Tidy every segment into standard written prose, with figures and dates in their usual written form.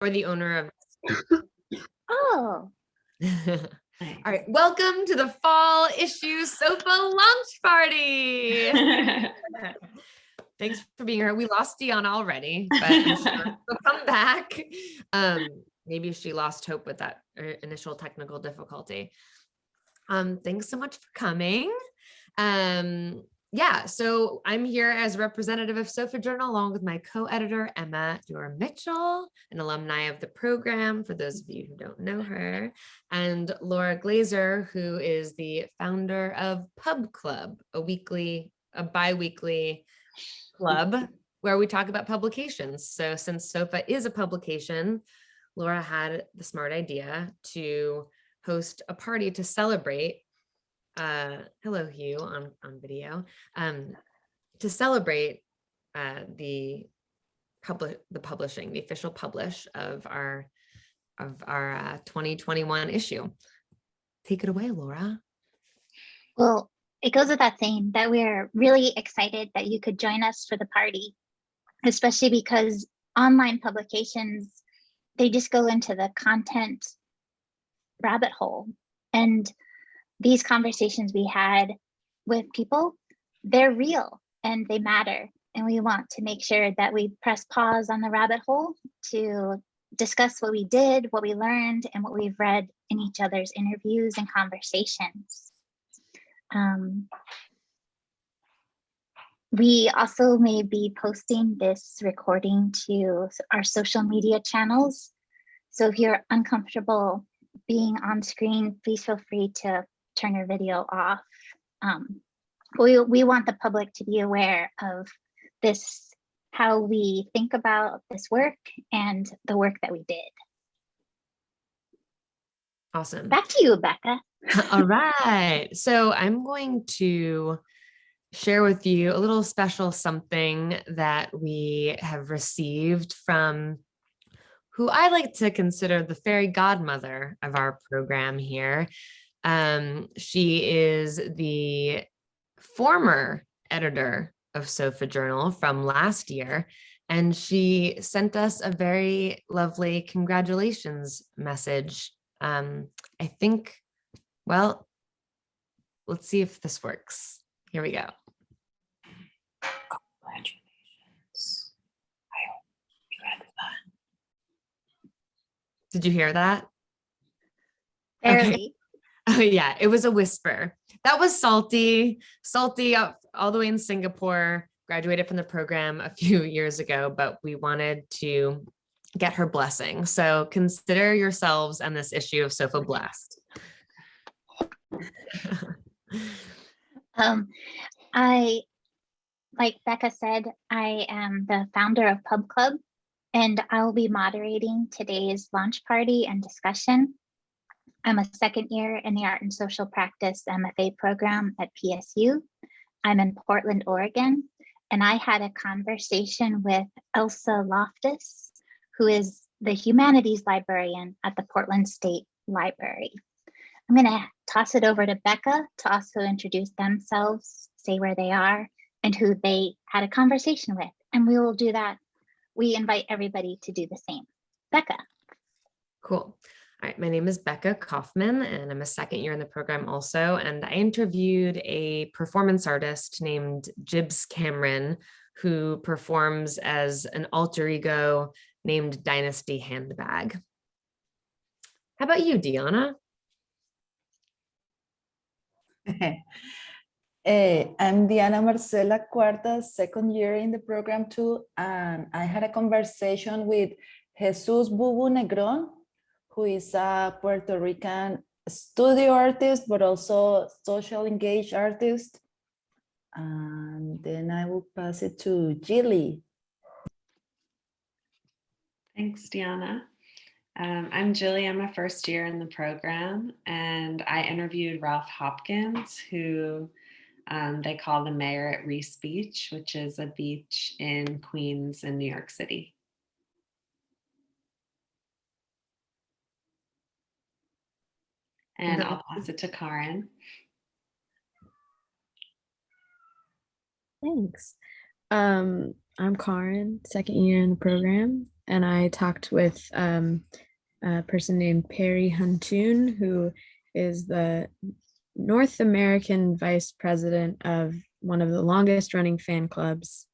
Or the owner of. Oh. All right, welcome to the fall issue SoFA launch party. Thanks for being here. We lost Deanna already, but I'm sure she'll come back. Maybe she lost hope with that initial technical difficulty. Thanks so much for coming. Yeah, so I'm here as representative of SoFA Journal, along with my co-editor, Emma Mitchell, an alumni of the program, for those of you who don't know her, and Laura Glazer, who is the founder of Pub Club, a bi-weekly club where we talk about publications. So since SoFA is a publication, Laura had the smart idea to host a party to celebrate hello Hugh on video, to celebrate the publishing, the official publish of our 2021 issue. Take it away, Laura. Well, it goes without saying that we're really excited that you could join us for the party, especially because online publications, they just go into the content rabbit hole. And these conversations we had with people, they're real and they matter. And we want to make sure that we press pause on the rabbit hole to discuss what we did, what we learned, and what we've read in each other's interviews and conversations. We also may be posting this recording to our social media channels. So if you're uncomfortable being on screen, please feel free to turn your video off. We want the public to be aware of this, how we think about this work and the work that we did. Awesome. Back to you, Becca. All right. So I'm going to share with you a little special something that we have received from who I like to consider the fairy godmother of our program here. She is the former editor of SoFA Journal from last year, and she sent us a very lovely congratulations message. I think, well, let's see if this works. Here we go. Congratulations. I hope you had fun. Did you hear that? Barely. Okay. Oh yeah, it was a whisper. That was Salty all the way in Singapore, graduated from the program a few years ago, but we wanted to get her blessing. So consider yourselves and this issue of SoFA blessed. Like Becca said, I am the founder of Pub Club, and I'll be moderating today's launch party and discussion. I'm a second year in the Art and Social Practice MFA program at PSU. I'm in Portland, Oregon, and I had a conversation with Elsa Loftus, who is the humanities librarian at the Portland State Library. I'm going to toss it over to Becca to also introduce themselves, say where they are, and who they had a conversation with. And we will do that. We invite everybody to do the same. Becca. Cool. All right, my name is Becca Kaufman, and I'm a second year in the program also. And I interviewed a performance artist named Jibs Cameron, who performs as an alter ego named Dynasty Handbag. How about you, Deanna? I'm Diana Marcela Cuarta, second year in the program too, and I had a conversation with Jesus Bubu Negron, who is a Puerto Rican studio artist, but also social engaged artist. And then I will pass it to Jilly. Thanks, Deanna. I'm Jilly. I'm a first year in the program, and I interviewed Ralph Hopkins, who they call the mayor at Reese Beach, which is a beach in Queens in New York City. And I'll pass it to Karen. Thanks. I'm Karen, second year in the program. and I talked with a person named Perry Huntoon, who is the North American vice president of one of the longest running fan clubs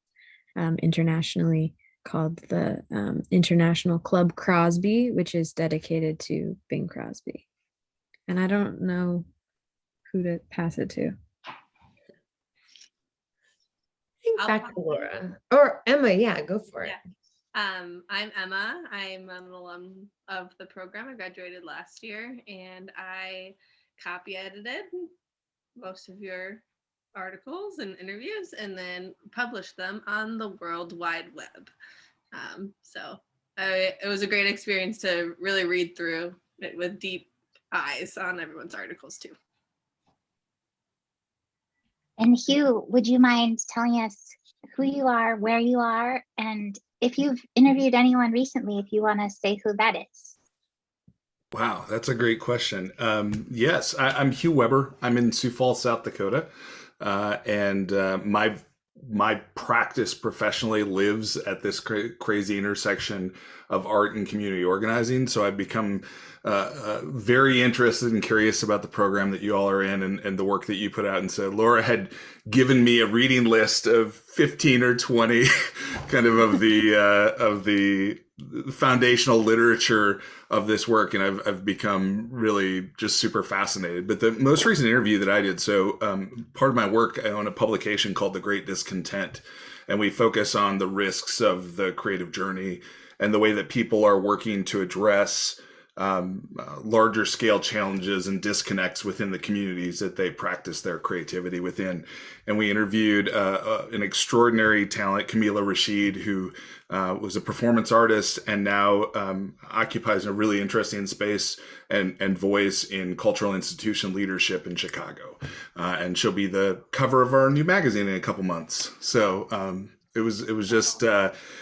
internationally, called the International Club Crosby, which is dedicated to Bing Crosby. And I don't know who to pass it to. Back to Laura or Emma. Yeah, go for it. Yeah. I'm Emma. I'm an alum of the program. I graduated last year, and I copy edited most of your articles and interviews and then published them on the World Wide Web. It was a great experience to really read through it with deep eyes on everyone's articles too. And Hugh, would you mind telling us who you are, where you are, and if you've interviewed anyone recently, if you want to say who that is? Wow, that's a great question. Yes, I'm Hugh Weber. I'm in Sioux Falls, South Dakota, and my practice professionally lives at this crazy intersection of art and community organizing. So I've become very interested and curious about the program that you all are in and the work that you put out. And so Laura had given me a reading list of 15 or 20 kind of the foundational literature of this work, and I've become really just super fascinated. But the most recent interview that I did, so part of my work, I own a publication called The Great Discontent, and we focus on the risks of the creative journey and the way that people are working to address larger scale challenges and disconnects within the communities that they practice their creativity within. And we interviewed an extraordinary talent, Camila Rashid, who was a performance artist and now occupies a really interesting space and voice in cultural institution leadership in Chicago. And she'll be the cover of our new magazine in a couple months. So it was just,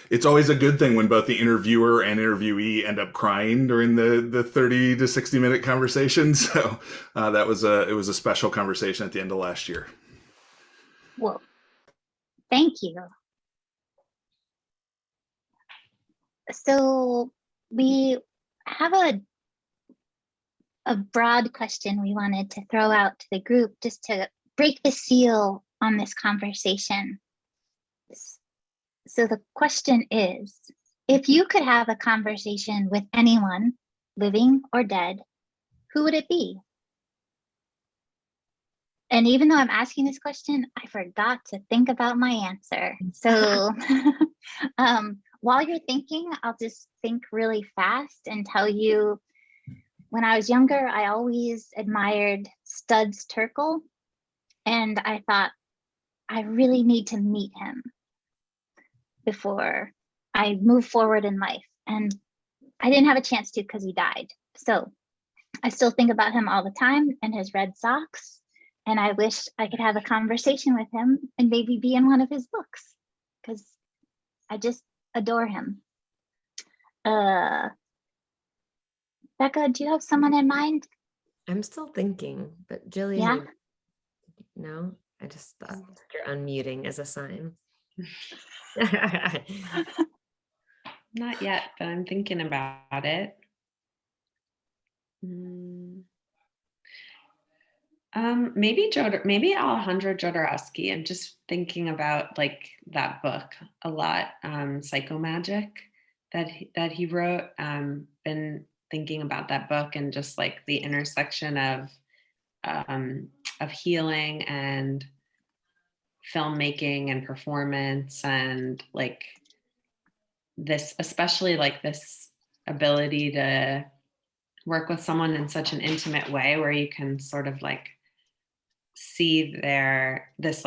it's always a good thing when both the interviewer and interviewee end up crying during the 30 to 60 minute conversation. So it was a special conversation at the end of last year. Well, thank you. So we have a broad question we wanted to throw out to the group just to break the seal on this conversation. So the question is, if you could have a conversation with anyone, living or dead, who would it be? And even though I'm asking this question, I forgot to think about my answer. So while you're thinking, I'll just think really fast and tell you, when I was younger, I always admired Studs Terkel. And I thought, I really need to meet him before I move forward in life. And I didn't have a chance to because he died. So I still think about him all the time and his red socks. And I wish I could have a conversation with him and maybe be in one of his books because I just adore him. Becca, do you have someone in mind? I'm still thinking, but Jillian, Yeah. No, I just thought you're unmuting as a sign. Not yet, but I'm thinking about it. Maybe Alejandro Jodorowsky. I'm just thinking about like that book a lot, Psychomagic, that he wrote. Been thinking about that book and just like the intersection of healing and filmmaking and performance, and like this, especially like this ability to work with someone in such an intimate way where you can sort of like see this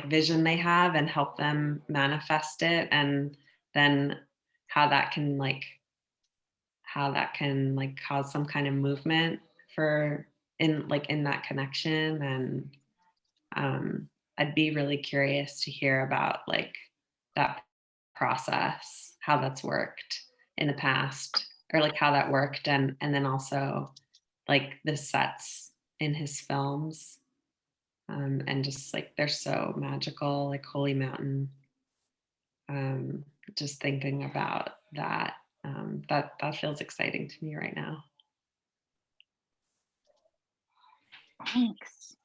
vision they have and help them manifest it, and then how that can cause some kind of movement in that connection. And I'd be really curious to hear about like that process, how that's worked in the past, or like how that worked, and then also like the sets in his films, and just like they're so magical, like Holy Mountain. just thinking about that, that feels exciting to me right now. Thanks.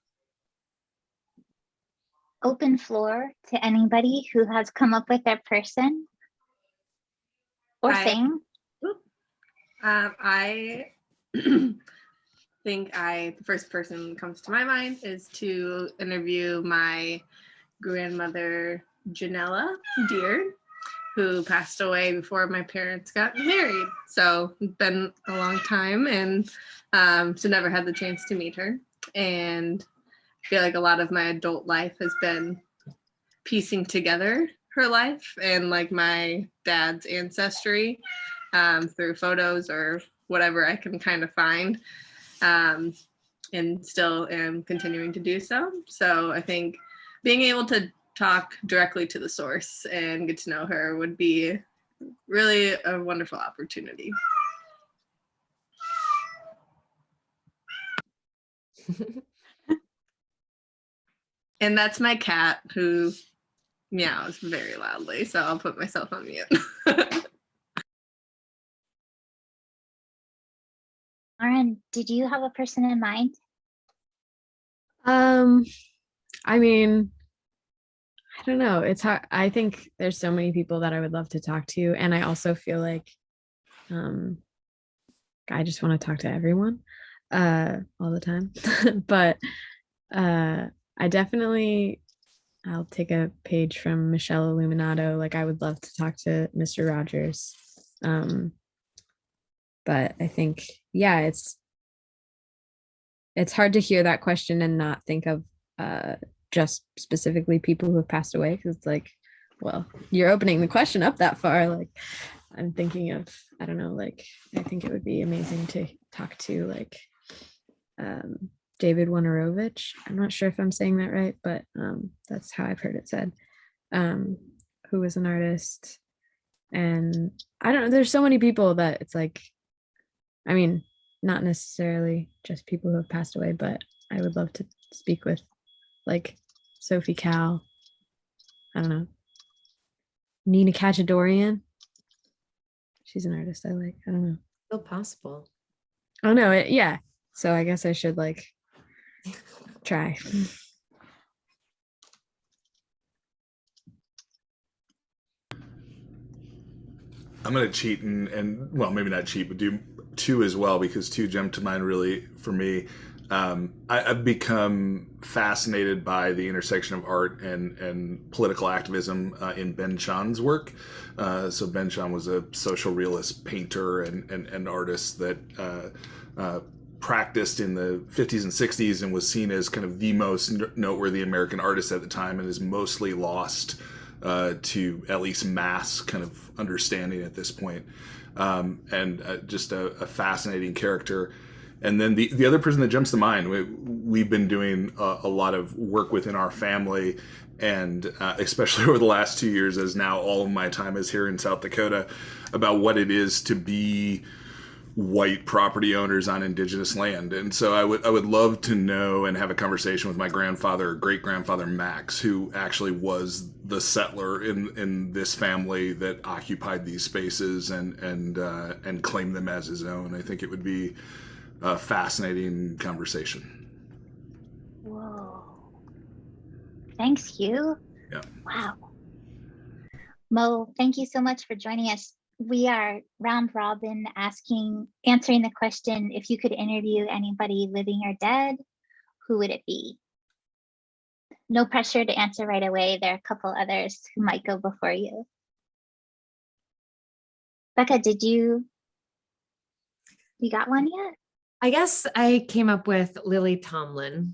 Open floor to anybody who has come up with their person or thing. I think the first person that comes to my mind is to interview my grandmother, Janella Deere, who passed away before my parents got married. So it's been a long time, and so never had the chance to meet her. And I feel like a lot of my adult life has been piecing together her life and like my dad's ancestry through photos or whatever I can kind of find, and still am continuing to do so. So I think being able to talk directly to the source and get to know her would be really a wonderful opportunity. And that's my cat who meows very loudly, so I'll put myself on mute. Lauren, did you have a person in mind? I mean, I don't know. It's hard. I think there's so many people that I would love to talk to. And I also feel like I just want to talk to everyone all the time. But I definitely, I'll take a page from Michelle Illuminato. Like I would love to talk to Mr. Rogers. But I think, yeah, it's hard to hear that question and not think of just specifically people who have passed away, because it's like, well, you're opening the question up that far. Like I'm thinking of, I don't know, like I think it would be amazing to talk to like David Wojnarowicz. I'm not sure if I'm saying that right, but that's how I've heard it said, who was an artist. And I don't know, there's so many people that it's like, I mean, not necessarily just people who have passed away, but I would love to speak with like Sophie Cal, I don't know, Nina Kachadorian. She's an artist I like. I don't know. Still possible. Oh no, yeah. So I guess I should like try. I'm gonna cheat and well, maybe not cheat, but do two as well, because two jumped to mind really for me. I've become fascinated by the intersection of art and political activism in Ben Shah's work. So Ben Shah was a social realist painter and artist that practiced in the 50s and 60s and was seen as kind of the most noteworthy American artist at the time, and is mostly lost to at least mass kind of understanding at this point. And just a fascinating character. And then the other person that jumps to mind, we've been doing a lot of work within our family, and especially over the last 2 years, as now all of my time is here in South Dakota, about what it is to be white property owners on indigenous land. And so I would love to know and have a conversation with my grandfather, great grandfather Max, who actually was the settler in this family that occupied these spaces and claimed them as his own. I think it would be a fascinating conversation. Whoa. Thanks, Hugh. Yeah. Wow. Mo, thank you so much for joining us. We are round robin answering the question, if you could interview anybody living or dead, who would it be? No pressure to answer right away. There are a couple others who might go before you. Becca, you got one yet? I guess I came up with Lily Tomlin,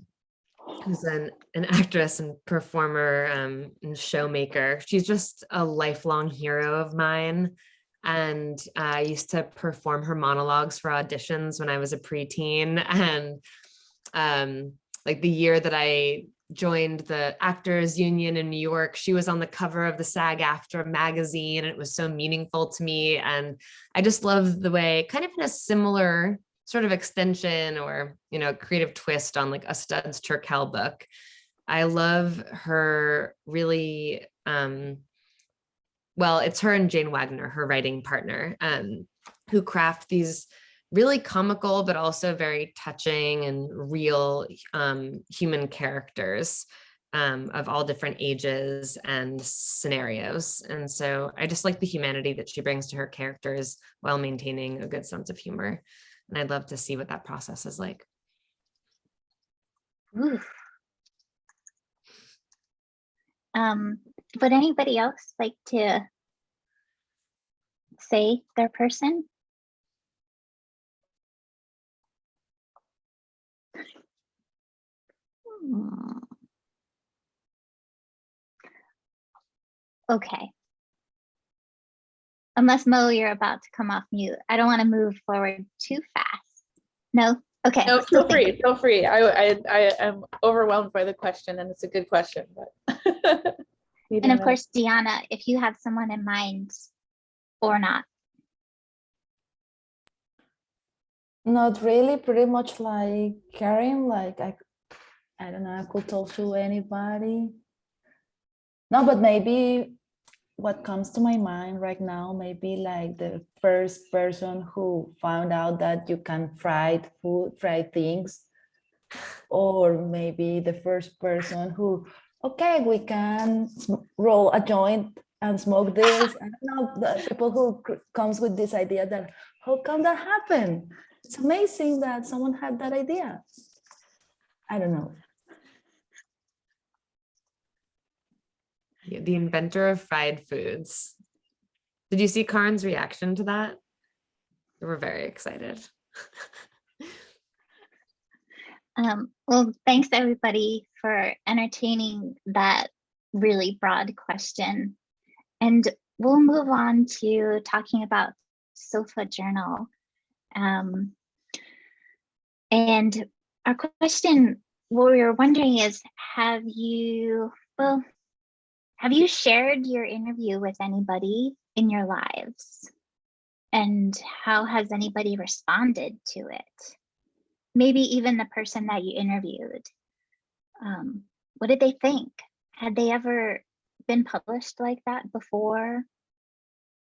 who's an actress and performer and showmaker. She's just a lifelong hero of mine. And I used to perform her monologues for auditions when I was a preteen. And like the year that I joined the Actors Union in New York, she was on the cover of the SAG-AFTRA magazine, and it was so meaningful to me. And I just love the way, kind of in a similar sort of extension or, you know, creative twist on like a Studs Terkel book. I love her really well, it's her and Jane Wagner, her writing partner, who craft these really comical, but also very touching and real human characters of all different ages and scenarios. And so I just like the humanity that she brings to her characters while maintaining a good sense of humor. And I'd love to see what that process is like. Ooh. Would anybody else like to say their person? Okay. Unless Mo, you're about to come off mute. I don't want to move forward too fast. No? Okay. No, feel free, feel free. I am overwhelmed by the question, and it's a good question, but. And of course, Deanna, if you have someone in mind or not. Not really, pretty much like Karen, like I don't know, I could talk to anybody. No, but maybe what comes to my mind right now, maybe like the first person who found out that you can fry things, or maybe the first person who, okay, we can roll a joint and smoke this. I don't know, the people who comes with this idea that, how come that happened? It's amazing that someone had that idea. I don't know. Yeah, the inventor of fried foods. Did you see Karen's reaction to that? They were very excited. Well, thanks everybody for entertaining that really broad question. And we'll move on to talking about SoFA Journal. And our question, what we were wondering is, have you shared your interview with anybody in your lives? And how has anybody responded to it? Maybe even the person that you interviewed. What did they think? Had they ever been published like that before?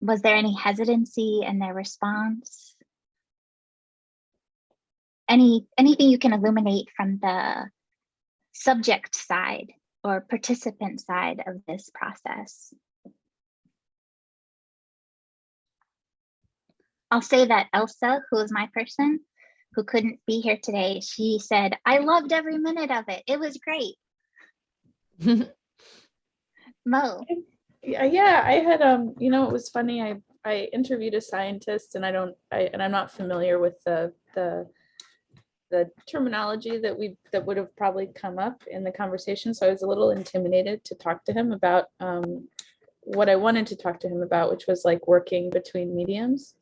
Was there any hesitancy in their response? Anything you can illuminate from the subject side or participant side of this process? I'll say that Elsa, who is my person, who couldn't be here today, she said, I loved every minute of it. It was great. Mo. Yeah, I had you know, it was funny. I interviewed a scientist, and I'm not familiar with the terminology that would have probably come up in the conversation. So I was a little intimidated to talk to him about what I wanted to talk to him about, which was like working between mediums.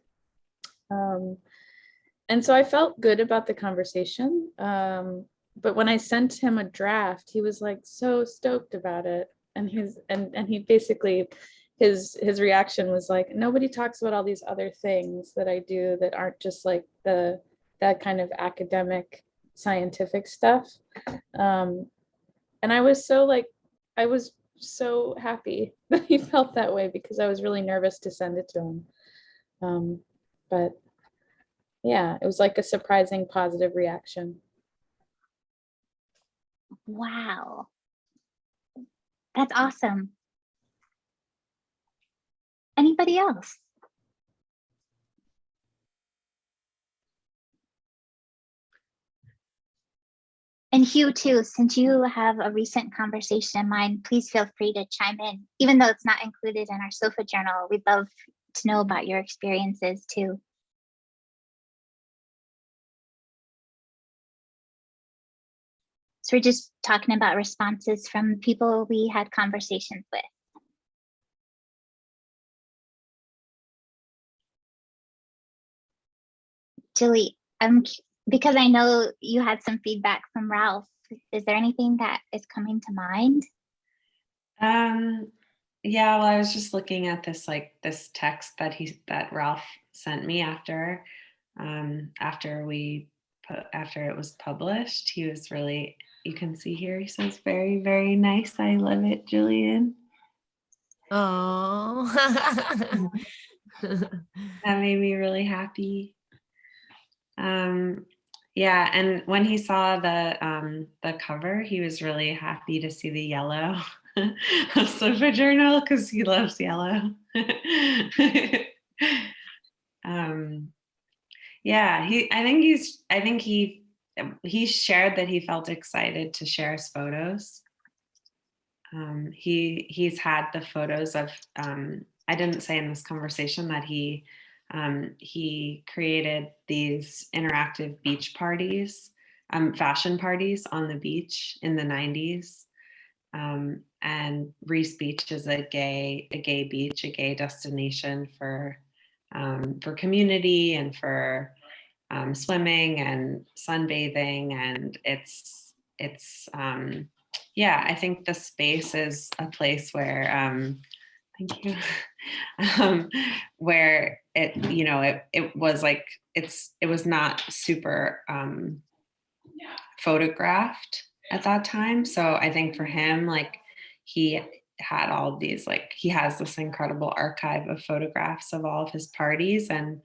And so I felt good about the conversation. But when I sent him a draft, he was like so stoked about it. And he basically, his reaction was like, nobody talks about all these other things that I do that aren't just like that kind of academic scientific stuff. And I was so happy that he felt that way, because I was really nervous to send it to him. But yeah, it was like a surprising positive reaction. Wow. That's awesome. Anybody else? And Hugh too, since you have a recent conversation in mind, please feel free to chime in. Even though it's not included in our SoFA journal, we'd love to know about your experiences too. So we're just talking about responses from people we had conversations with. Julie, because I know you had some feedback from Ralph, is there anything that is coming to mind? Yeah, well, I was just looking at this text that Ralph sent me after it was published. He was really, you can see here, he says, very, very nice. I love it, Julian. Oh. That made me really happy. Yeah, and when he saw the cover, he was really happy to see the yellow of SoFA Journal because he loves yellow. Yeah, I think he shared that he felt excited to share his photos. He's had the photos of I didn't say in this conversation that he created these interactive beach parties, fashion parties on the beach in the 90s. And Reese Beach is a gay beach, a gay destination for community and for swimming and sunbathing, and yeah, I think the space is a place where thank you where it was like it was not super photographed at that time. So I think for him, like, he had all these, like, he has this incredible archive of photographs of all of his parties, and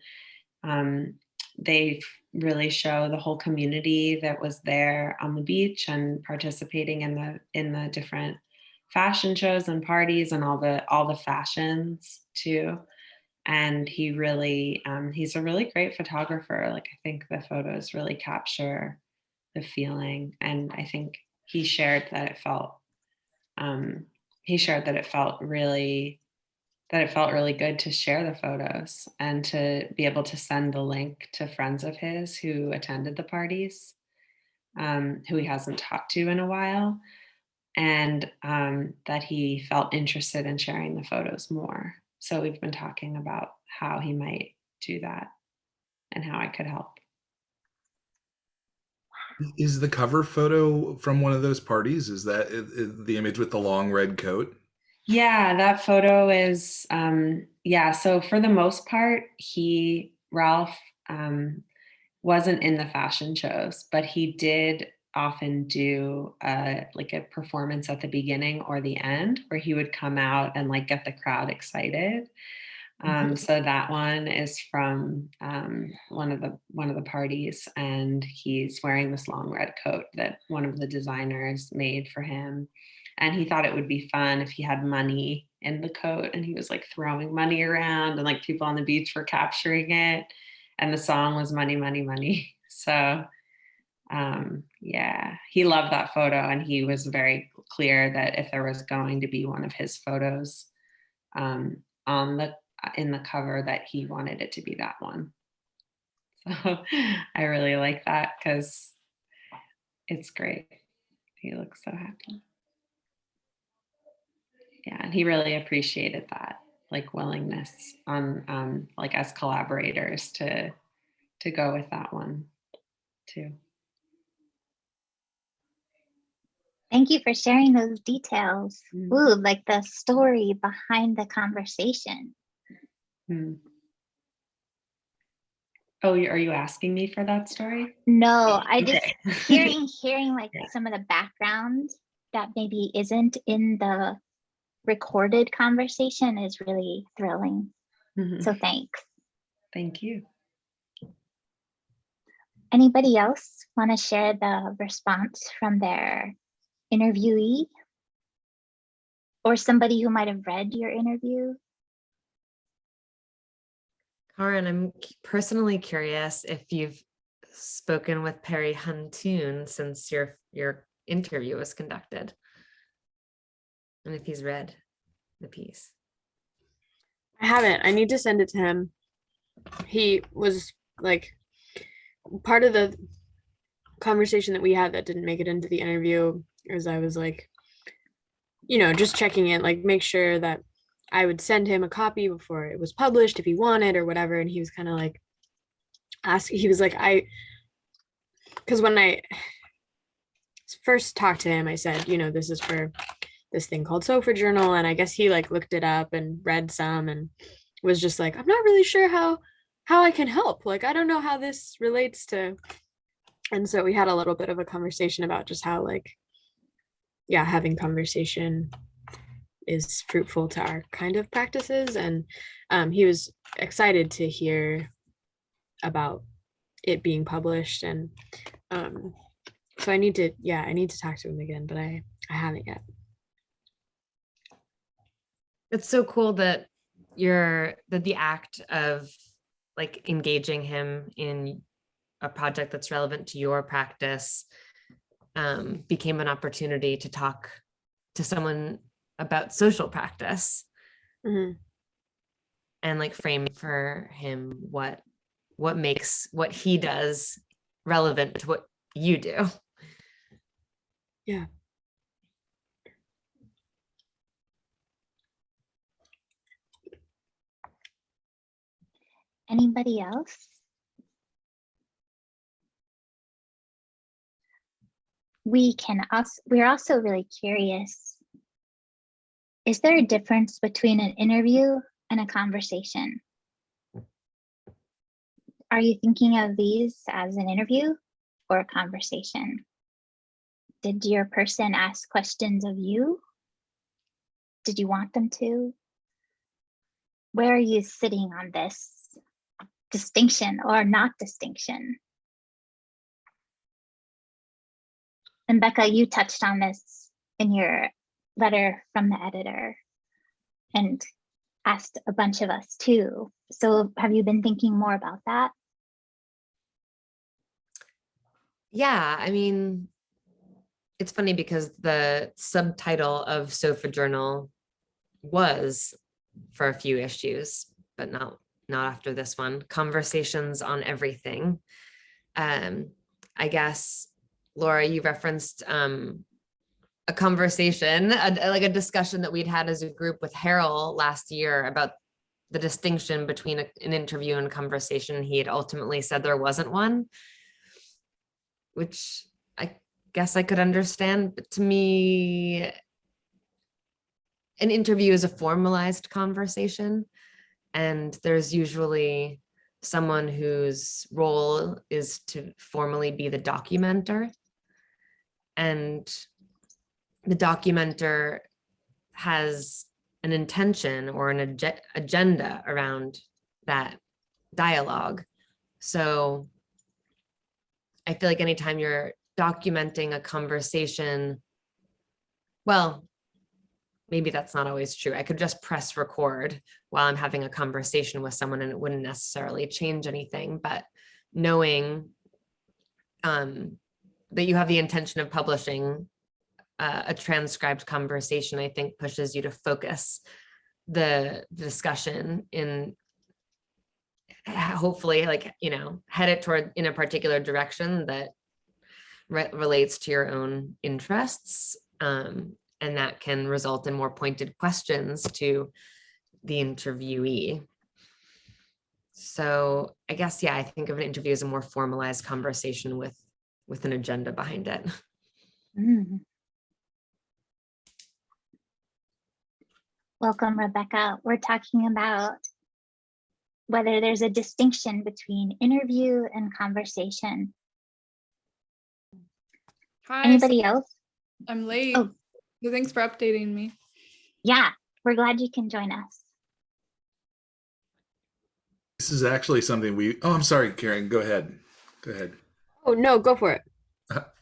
they really show the whole community that was there on the beach and participating in the different fashion shows and parties and all the fashions too. And he really he's a really great photographer. Like, I think the photos really capture the feeling, and I think he shared that it felt really good to share the photos and to be able to send the link to friends of his who attended the parties, who he hasn't talked to in a while, and that he felt interested in sharing the photos more. So we've been talking about how he might do that and how I could help. Is the cover photo from one of those parties? Is that the image with the long red coat? Yeah, that photo is, so for the most part, Ralph wasn't in the fashion shows, but he did often do like a performance at the beginning or the end where he would come out and like get the crowd excited. So that one is from one of the parties, and he's wearing this long red coat that one of the designers made for him. And he thought it would be fun if he had money in the coat, and he was like throwing money around, and like people on the beach were capturing it. And the song was Money, Money, Money. So yeah, he loved that photo, and he was very clear that if there was going to be one of his photos in the cover, that he wanted it to be that one. So I really like that because it's great. He looks so happy. Yeah, and he really appreciated that, like, willingness on like as collaborators to go with that one too. Thank you for sharing those details. Ooh, like the story behind the conversation. Oh, are you asking me for that story? No, I just Okay. hearing like some of the background that maybe isn't in the recorded conversation is really thrilling. So thanks. Thank you. Anybody else want to share the response from their interviewee or somebody who might have read your interview? Karen, I'm personally curious if you've spoken with Perry Huntoon since your interview was conducted, and if he's read the piece. I haven't. I need to send it to him. He was like part of the conversation that we had that didn't make it into the interview, as I was like, just checking it, like make sure that I would send him a copy before it was published if he wanted or whatever. And he was kind of like he was like, because when I first talked to him, I said, this is for this thing called SoFA Journal. And I guess he like looked it up and read some and was just like, I'm not really sure how I can help. Like, I don't know how this relates to. And so we had a little bit of a conversation about just how, like, yeah, having conversation is fruitful to our kind of practices. And he was excited to hear about it being published. And so I need to talk to him again, but I haven't yet. It's so cool that the act of like engaging him in a project that's relevant to your practice became an opportunity to talk to someone about social practice. Mm-hmm. And like frame for him what makes what he does relevant to what you do. Yeah. Anybody else? We're also really curious. Is there a difference between an interview and a conversation? Are you thinking of these as an interview or a conversation? Did your person ask questions of you? Did you want them to? Where are you sitting on this distinction or not distinction? And Becca, you touched on this in your letter from the editor and asked a bunch of us too. So have you been thinking more about that? Yeah, I mean, it's funny because the subtitle of SoFA Journal was, for a few issues, but not after this one, Conversations on Everything. I guess, Laura, you referenced a conversation, like a discussion that we'd had as a group with Harold last year about the distinction between an interview and conversation. He had ultimately said there wasn't one, which I guess I could understand. But to me, an interview is a formalized conversation, and there's usually someone whose role is to formally be the documenter. And the documenter has an intention or an agenda around that dialogue. So I feel like anytime you're documenting a conversation, well, maybe that's not always true. I could just press record while I'm having a conversation with someone and it wouldn't necessarily change anything, but knowing that you have the intention of publishing a transcribed conversation, I think pushes you to focus the discussion in hopefully, like, head it toward in a particular direction that relates to your own interests. And that can result in more pointed questions to the interviewee. So I guess, yeah, I think of an interview as a more formalized conversation with an agenda behind it. Mm. Welcome, Rebecca. We're talking about whether there's a distinction between interview and conversation. Hi. Anybody else? I'm late. Oh. So thanks for updating me. Yeah, we're glad you can join us. This is actually something I'm sorry, Karen, go ahead. Oh, no, go for it.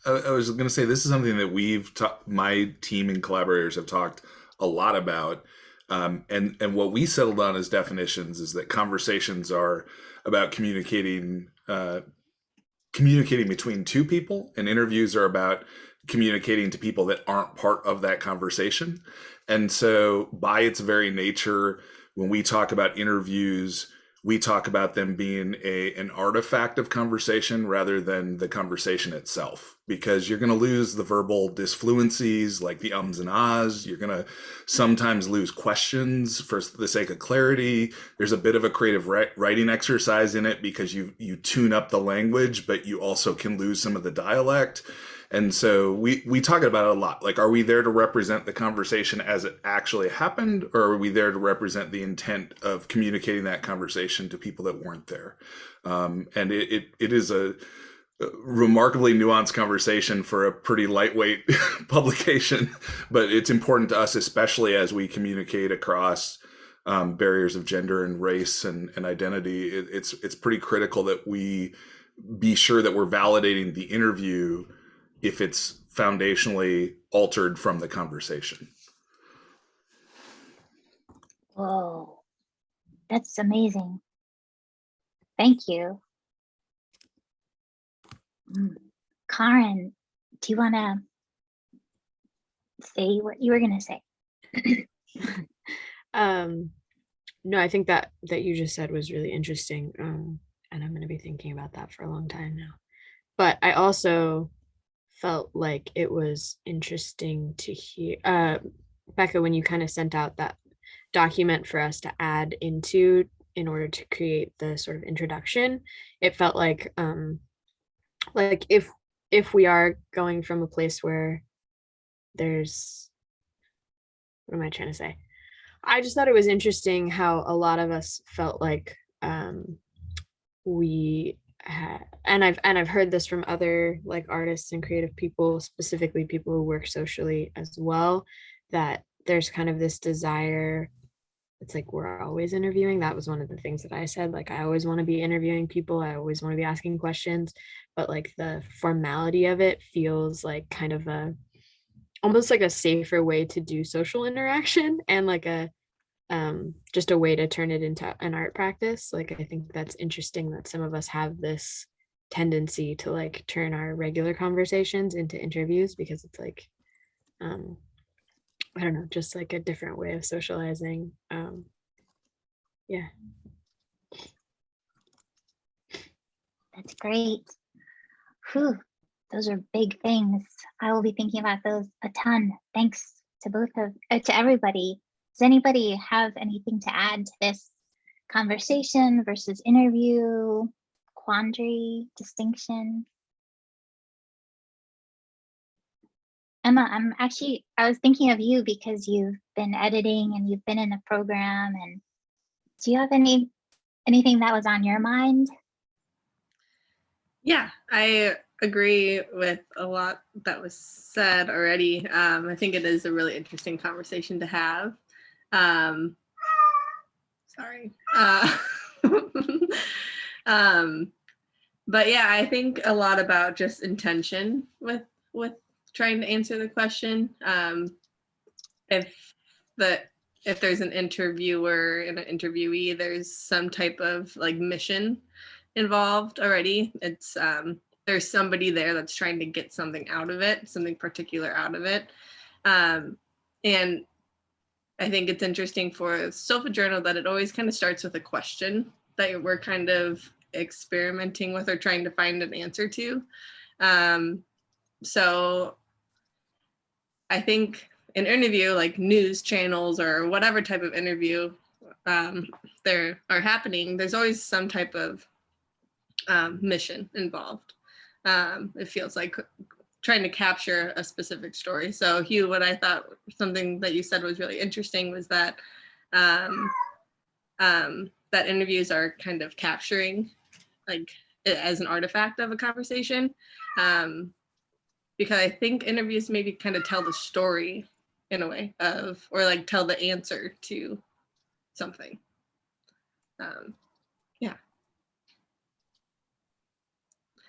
I was going to say, this is something that my team and collaborators have talked a lot about. And what we settled on as definitions is that conversations are about communicating between two people, and interviews are about communicating to people that aren't part of that conversation. And so by its very nature, when we talk about interviews, we talk about them being an artifact of conversation rather than the conversation itself, because you're going to lose the verbal disfluencies like the ums and ahs. You're going to sometimes lose questions for the sake of clarity. There's a bit of a creative writing exercise in it because you tune up the language, but you also can lose some of the dialect. And so we talk about it a lot. Like, are we there to represent the conversation as it actually happened, or are we there to represent the intent of communicating that conversation to people that weren't there? And it is a remarkably nuanced conversation for a pretty lightweight publication, but it's important to us, especially as we communicate across barriers of gender and race and identity. It's pretty critical that we be sure that we're validating the interview if it's foundationally altered from the conversation. Whoa, that's amazing. Thank you. Karen, do you want to say what you were going to say? No, I think that you just said was really interesting, and I'm going to be thinking about that for a long time now. But I also felt like it was interesting to hear, Becca, when you kind of sent out that document for us to add into in order to create the sort of introduction. It felt like if we are going from a place where there's, what am I trying to say? I just thought it was interesting how a lot of us felt like we had, and I've heard this from other like artists and creative people, specifically people who work socially as well, that there's kind of this desire. It's like we're always interviewing. That was one of the things that I said, like I always want to be interviewing people, I always want to be asking questions, but like the formality of it feels like kind of a almost like a safer way to do social interaction, and like a just a way to turn it into an art practice. Like I think that's interesting that some of us have this tendency to like turn our regular conversations into interviews, because it's like I don't know, just like a different way of socializing. Yeah. That's great. Whew, those are big things. I will be thinking about those a ton. Thanks to to everybody. Does anybody have anything to add to this conversation versus interview, quandary, distinction? Emma, I was thinking of you because you've been editing and you've been in the program, and do you have anything that was on your mind? Yeah, I agree with a lot that was said already. I think it is a really interesting conversation to have. Sorry. But yeah, I think a lot about just intention with trying to answer the question. If there's an interviewer and an interviewee, there's some type of like mission involved already. It's there's somebody there that's trying to get something out of it, something particular out of it. And I think it's interesting for SoFA Journal that it always kind of starts with a question that we're kind of experimenting with or trying to find an answer to. So I think an interview, like news channels or whatever type of interview there are happening, there's always some type of mission involved. It feels like trying to capture a specific story. So Hugh, what I thought something that you said was really interesting was that that interviews are kind of capturing like it as an artifact of a conversation. Because I think interviews maybe kind of tell the story in a way of, or like tell the answer to something. Yeah.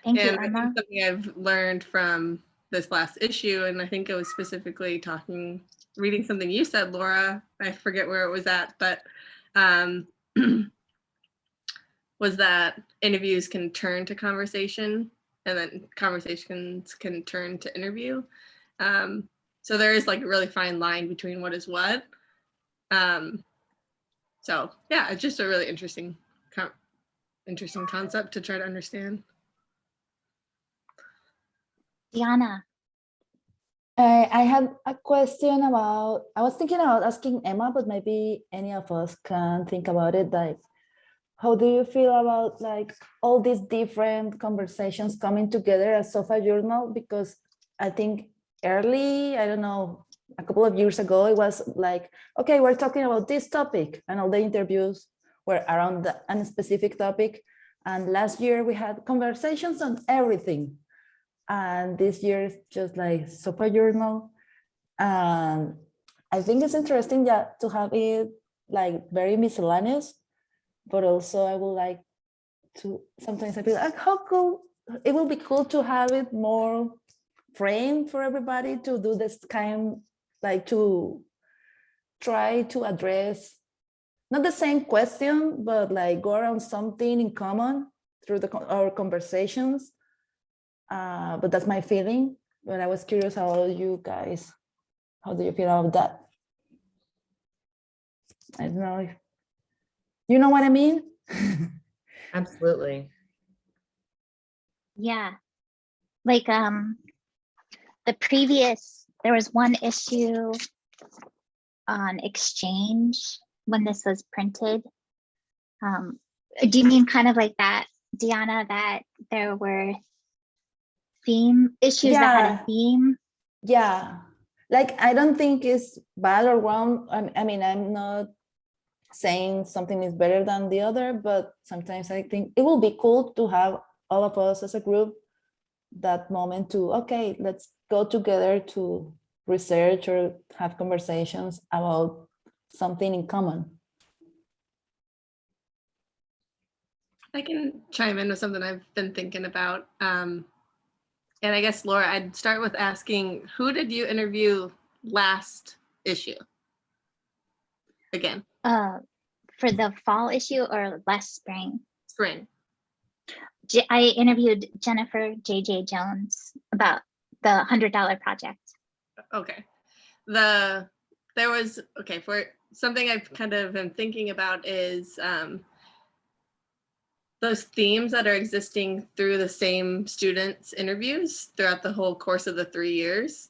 Thank you, And I Emma. think something I've learned from this last issue, and I think it was specifically reading something you said, Laura, I forget where it was at, but was that interviews can turn to conversation, and then conversations can turn to interview. So there is like a really fine line between what is what. So yeah, it's just a really interesting concept to try to understand. Diana. I had a question about, I was thinking about asking Emma, but maybe any of us can think about it. Like, how do you feel about like all these different conversations coming together as SoFA Journal? Because I think early, I don't know, a couple of years ago, it was like, okay, we're talking about this topic, and all the interviews were around a specific topic. And last year we had conversations on everything. And this year is just like SoFA journal. And I think it's interesting to have it like very miscellaneous, but also I would like to, sometimes I feel like how cool, it will be cool to have it more framed for everybody to do this kind, like to try to address not the same question, but like go around something in common through our conversations. But that's my feeling. But I was curious how you guys, how do you feel about that? I don't know if you know what I mean. Absolutely. Yeah, like there was one issue on exchange when this was printed. Do you mean kind of like that, Diana, that there were theme issues that had a theme? Yeah, like I don't think it's bad or wrong. I mean, I'm not saying something is better than the other, but sometimes I think it will be cool to have all of us as a group that moment to, okay, let's go together to research or have conversations about something in common. I can chime in with something I've been thinking about. And I guess, Laura, I'd start with asking, who did you interview last issue? Again. For the fall issue or last spring? Spring. I interviewed Jennifer J.J. Jones about the $100 project. Okay. For something I've kind of been thinking about is those themes that are existing through the same students' interviews throughout the whole course of the 3 years.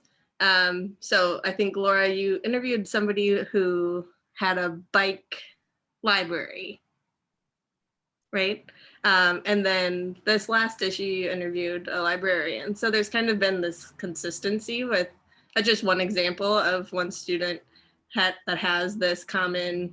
So I think, Laura, you interviewed somebody who had a bike library, right? And then this last issue, you interviewed a librarian. So there's kind of been this consistency with just one example of one student that has this common,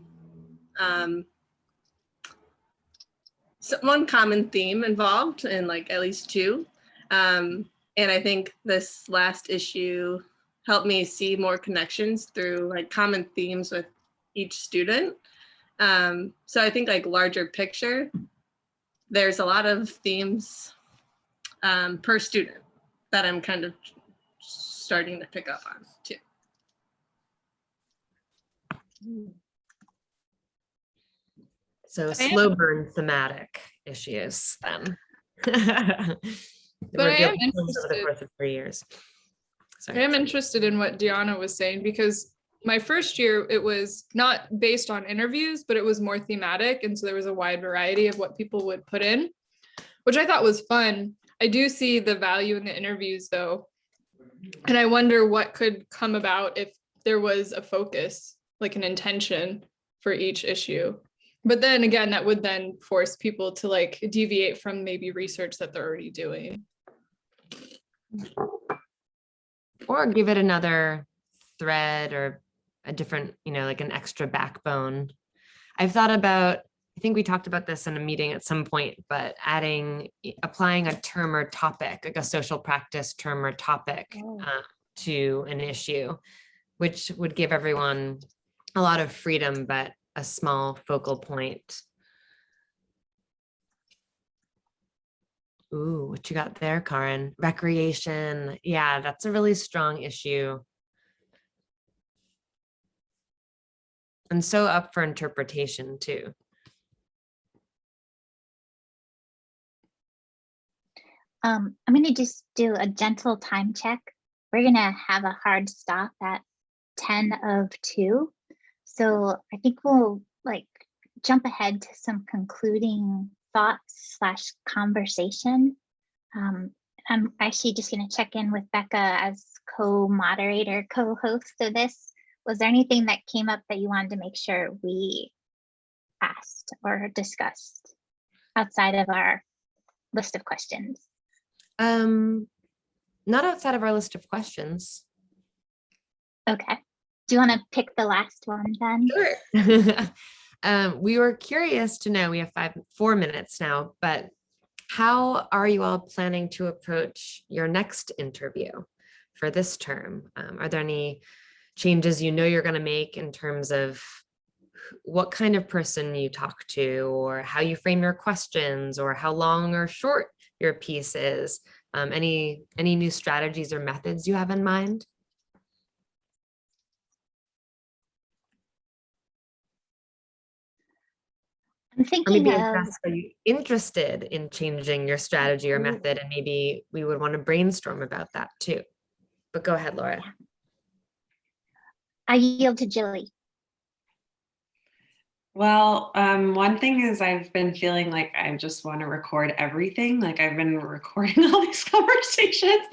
one common theme involved in like at least two. And I think this last issue helped me see more connections through like common themes with each student. So I think like larger picture, there's a lot of themes per student that I'm kind of starting to pick up on too. So slow burn thematic issues then. But I am interested. Over the course of 3 years. Sorry. I am interested in what Diana was saying, because my first year, it was not based on interviews, but it was more thematic. And so there was a wide variety of what people would put in, which I thought was fun. I do see the value in the interviews though. And I wonder what could come about if there was a focus, like an intention for each issue. But then again, that would then force people to like deviate from maybe research that they're already doing. Or give it another thread or a different, like an extra backbone. I've thought about, I think we talked about this in a meeting at some point, but applying a term or topic, like a social practice term or topic to an issue, which would give everyone a lot of freedom, but a small focal point. Ooh, what you got there, Karin? Recreation. Yeah, that's a really strong issue. And so up for interpretation too. I'm going to just do a gentle time check. We're going to have a hard stop at 10:02. So I think we'll like jump ahead to some concluding thoughts / conversation. I'm actually just going to check in with Becca as co-moderator, co-host of this. Was there anything that came up that you wanted to make sure we asked or discussed outside of our list of questions? Not outside of our list of questions. Okay. Do you want to pick the last one then? Sure. We were curious to know, we have 4 minutes now, but how are you all planning to approach your next interview for this term? Are there any changes you know you're going to make in terms of what kind of person you talk to, or how you frame your questions, or how long or short your piece is? Any new strategies or methods you have in mind? I'm Or thinking maybe of, address, are you interested in changing your strategy or method? And maybe we would want to brainstorm about that too. But go ahead, Laura. I yield to Jilly. Well, one thing is I've been feeling like I just want to record everything. Like I've been recording all these conversations,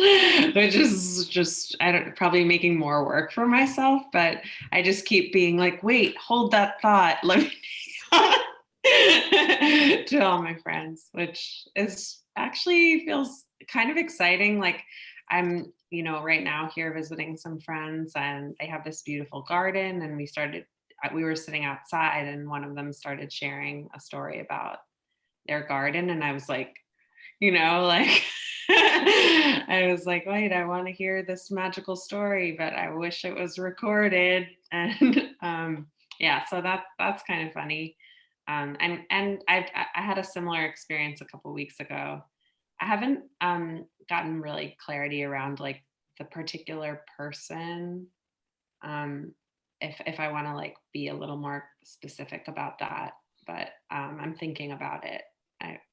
which is just, probably making more work for myself, but I just keep being like, wait, hold that thought. Let me to all my friends, which is actually feels kind of exciting. Like I'm, right now here visiting some friends, and they have this beautiful garden, and we were sitting outside, and one of them started sharing a story about their garden, and I was like, like I was like, wait, I want to hear this magical story, but I wish it was recorded. And yeah, so that's kind of funny. And I had a similar experience a couple weeks ago. I haven't gotten really clarity around like the particular person. If I want to like be a little more specific about that, but I'm thinking about it.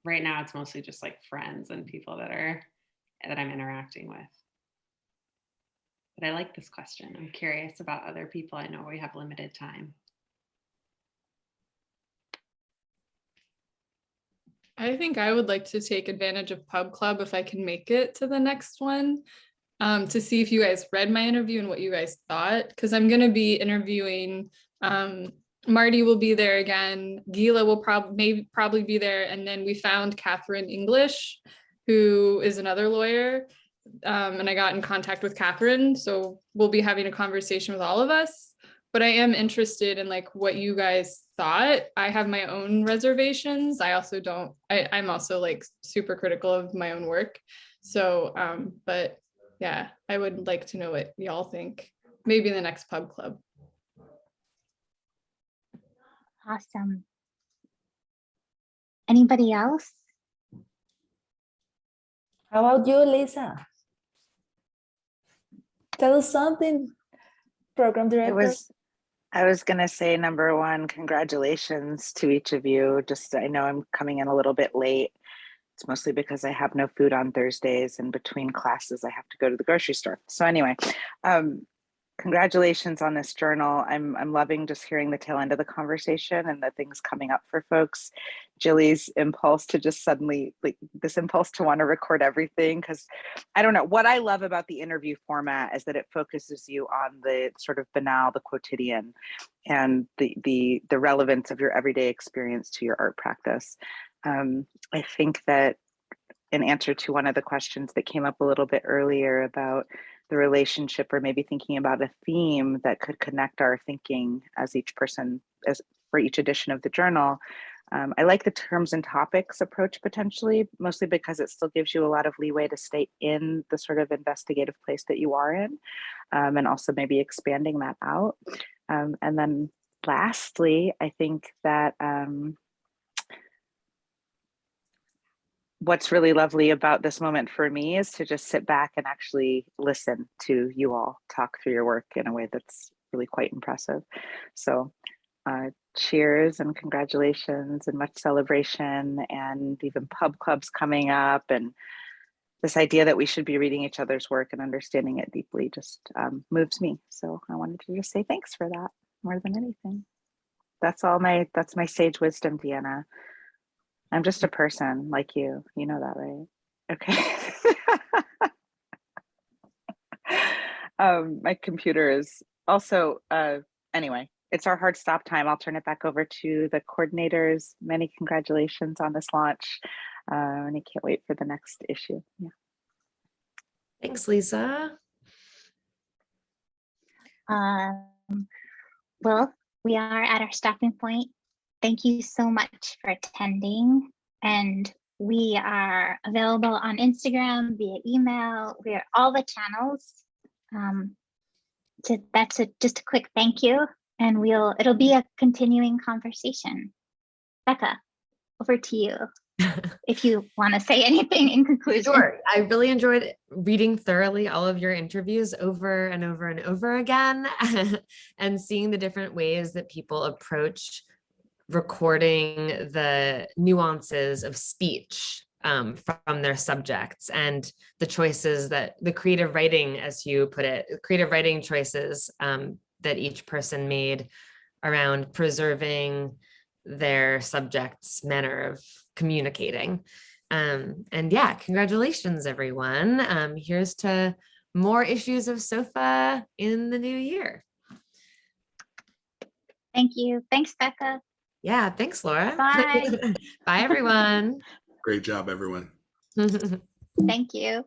Right now, it's mostly just like friends and people that I'm interacting with. But I like this question. I'm curious about other people. I know we have limited time. I think I would like to take advantage of Pub Club if I can make it to the next one, to see if you guys read my interview and what you guys thought, because I'm going to be interviewing, Marty will be there again, Gila will probably be there, and then we found Catherine English, who is another lawyer, and I got in contact with Catherine, so we'll be having a conversation with all of us. But I am interested in like what you guys thought. I have my own reservations. I'm also like super critical of my own work. So, but yeah, I would like to know what y'all think. Maybe in the next Pub Club. Awesome. Anybody else? How about you, Lisa? Tell us something, program director. I was going to say, number one, congratulations to each of you. Just, I know I'm coming in a little bit late. It's mostly because I have no food on Thursdays, and between classes, I have to go to the grocery store. So anyway, congratulations on this journal. I'm loving just hearing the tail end of the conversation and the things coming up for folks. Jilly's impulse to just suddenly, like this impulse to want to record everything, because I don't know, what I love about the interview format is that it focuses you on the sort of banal, the quotidian, and the relevance of your everyday experience to your art practice. I think that in answer to one of the questions that came up a little bit earlier about the relationship, or maybe thinking about a theme that could connect our thinking as each person, as for each edition of the journal, I like the terms and topics approach potentially, mostly because it still gives you a lot of leeway to stay in the sort of investigative place that you are in, and also maybe expanding that out. And then lastly, I think that what's really lovely about this moment for me is to just sit back and actually listen to you all talk through your work in a way that's really quite impressive. So cheers and congratulations and much celebration, and even pub clubs coming up, and this idea that we should be reading each other's work and understanding it deeply just moves me. So I wanted to just say thanks for that more than anything. That's my sage wisdom, Deanna. I'm just a person like you. You know that, right? Okay. My computer is also, anyway, it's our hard stop time. I'll turn it back over to the coordinators. Many congratulations on this launch. And I can't wait for the next issue. Yeah. Thanks, Lisa. Well, we are at our stopping point. thank you so much for attending. And we are available on Instagram, via email, we're all the channels. So that's just a quick thank you. And it'll be a continuing conversation. Becca, over to you. If you want to say anything in conclusion. Sure. I really enjoyed reading thoroughly all of your interviews over and over and over again and seeing the different ways that people approach recording the nuances of speech from their subjects and the choices that the creative writing, as you put it, creative writing choices that each person made around preserving their subject's manner of communicating. And yeah, congratulations, everyone. Here's to more issues of SoFA in the new year. Thank you. Thanks, Becca. Yeah, thanks, Laura. Bye. Bye, everyone. Great job, everyone. Thank you.